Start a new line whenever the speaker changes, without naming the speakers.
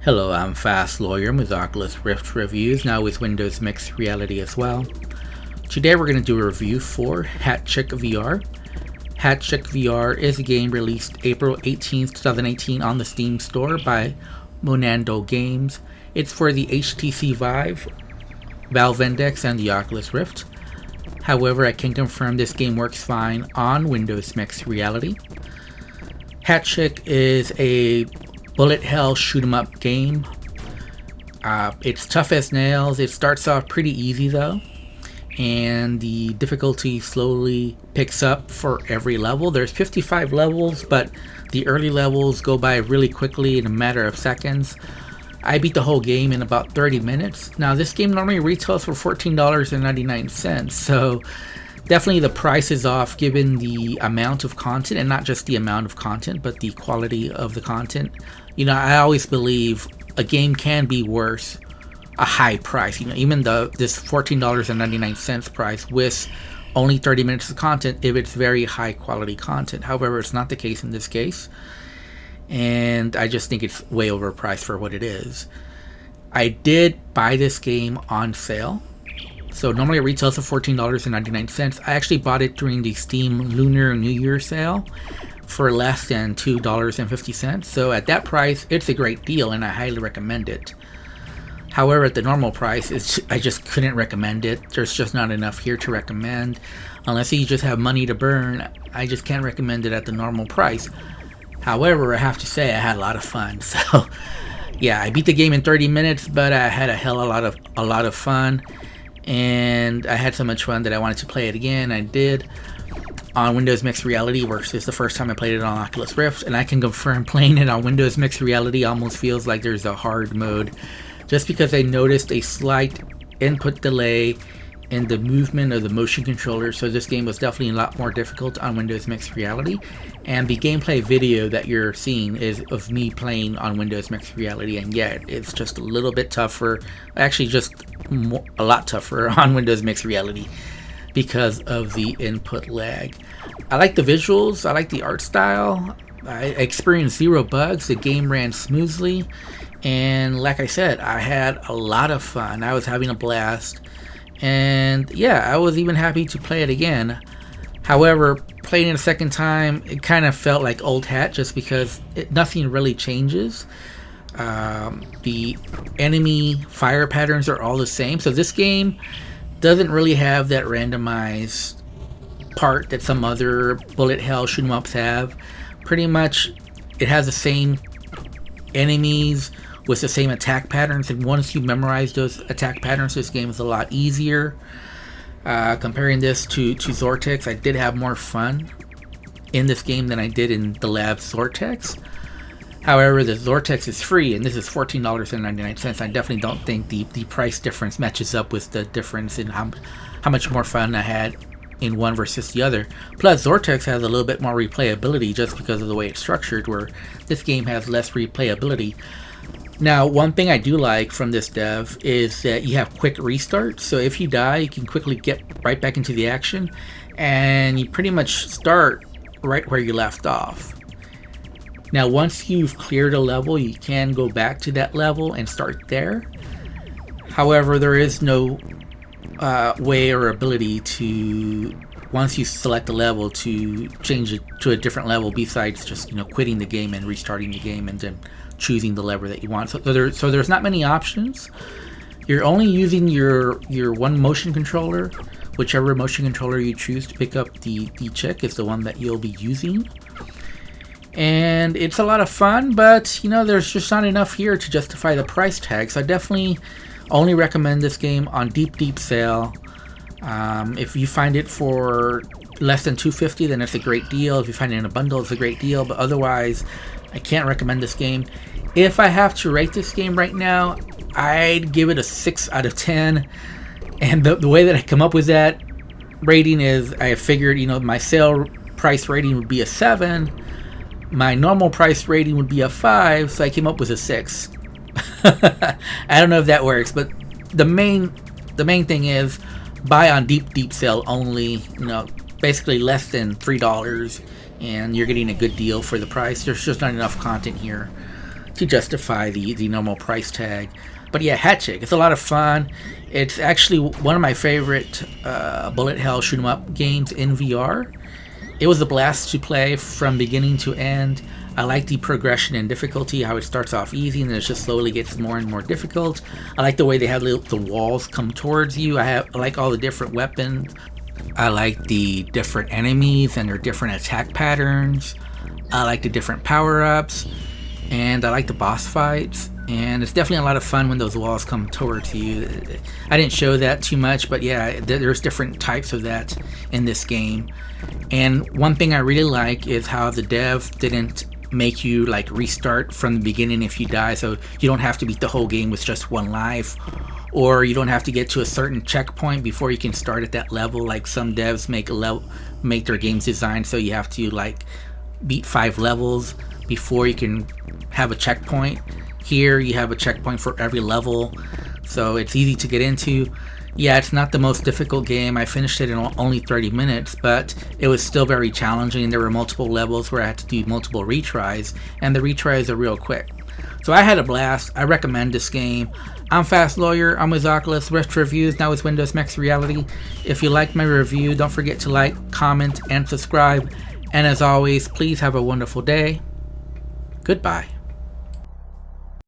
Hello, I'm Fast Lawyer with Oculus Rift Reviews, now with Windows Mixed Reality as well. Today we're going to do a review for HATCHICK VR. HATCHICK VR is a game released April 18th, 2018 on the Steam store by Monando Games. It's for the HTC Vive, Valve Index, and the Oculus Rift. However, I can confirm this game works fine on Windows Mixed Reality. HATCHICK is a bullet hell shoot 'em up game. It's tough as nails. It starts off pretty easy though, and the difficulty slowly picks up for every level. There's 55 levels, but the early levels go by really quickly in a matter of seconds. I beat the whole game in about 30 minutes. Now this game normally retails for $14.99, so definitely the price is off given the amount of content, and not just the amount of content, but the quality of the content. You know, I always believe a game can be worth a high price. You know, even this $14.99 price with only 30 minutes of content if it's very high quality content. However, it's not the case in this case, and I just think it's way overpriced for what it is. I did buy this game on sale. So normally it retails for $14.99. I actually bought it during the Steam Lunar New Year sale for less than $2.50. So at that price, it's a great deal and I highly recommend it. However, at the normal price, I just couldn't recommend it. There's just not enough here to recommend. Unless you just have money to burn, I just can't recommend it at the normal price. However, I have to say I had a lot of fun. So yeah, I beat the game in 30 minutes, but I had a lot of fun. And I had so much fun that I wanted to play it again. I did on Windows Mixed Reality, versus the first time I played it on Oculus Rift, and I can confirm playing it on Windows Mixed Reality almost feels like there's a hard mode, just because I noticed a slight input delay in the movement of the motion controller. So this game was definitely a lot more difficult on Windows Mixed Reality, and the gameplay video that you're seeing is of me playing on Windows Mixed Reality, and yeah, it's just a little bit tougher, actually just a lot tougher on Windows Mixed Reality because of the input lag. I like the visuals, I like the art style, I experienced zero bugs, the game ran smoothly, and like I said, I had a lot of fun. I was having a blast, and yeah, I was even happy to play it again. However, playing it a second time, it kind of felt like old hat, just because nothing really changes. The enemy fire patterns are all the same, so this game doesn't really have that randomized part that some other bullet hell shoot 'em ups have. Pretty much it has the same enemies with the same attack patterns, and once you memorize those attack patterns, this game is a lot easier. Comparing this to Zortex, I did have more fun in this game than I did in the lab Zortex. However, the Zortex is free, and this is $14.99. I definitely don't think the price difference matches up with the difference in how much more fun I had in one versus the other. Plus, Zortex has a little bit more replayability just because of the way it's structured, where this game has less replayability. Now, one thing I do like from this dev is that you have quick restarts. So if you die, you can quickly get right back into the action, and you pretty much start right where you left off. Now, once you've cleared a level, you can go back to that level and start there. However, there is no way or ability to, once you select a level, to change it to a different level besides just, you know, quitting the game and restarting the game and then choosing the lever that you want. So there's not many options. You're only using your one motion controller. Whichever motion controller you choose to pick up the chick is the one that you'll be using. And it's a lot of fun, but you know, there's just not enough here to justify the price tag. So I definitely only recommend this game on deep sale. If you find it for less than $2.50, then it's a great deal. If you find it in a bundle, it's a great deal. But otherwise, I can't recommend this game. If I have to rate this game right now, I'd give it a 6 out of 10. And the way that I come up with that rating is, I figured, you know, my sale price rating would be a 7. My normal price rating would be a 5, so I came up with a 6. I don't know if that works, but the main thing is buy on deep sale only. You know, basically less than $3, and you're getting a good deal for the price. There's just not enough content here to justify the normal price tag. But yeah, HATCHICK, it's a lot of fun. It's actually one of my favorite bullet hell shoot 'em up games in VR. It was a blast to play from beginning to end. I like the progression and difficulty, how it starts off easy and then it just slowly gets more and more difficult. I like the way they have the walls come towards you. I like all the different weapons. I like the different enemies and their different attack patterns. I like the different power-ups. And I like the boss fights. And it's definitely a lot of fun when those walls come towards you. I didn't show that too much, but yeah, there's different types of that in this game. And one thing I really like is how the dev didn't make you like restart from the beginning if you die, so you don't have to beat the whole game with just one life, or you don't have to get to a certain checkpoint before you can start at that level. Like some devs make their games designed so you have to like beat 5 levels before you can have a checkpoint. Here you have a checkpoint for every level, so it's easy to get into. Yeah, it's not the most difficult game. I finished it in only 30 minutes, but it was still very challenging. There were multiple levels where I had to do multiple retries, and the retries are real quick. So I had a blast. I recommend this game. I'm Fast Lawyer. I'm with Oculus Rift Reviews, now with Windows Mixed Reality. If you liked my review, don't forget to like, comment, and subscribe. And as always, please have a wonderful day. Goodbye.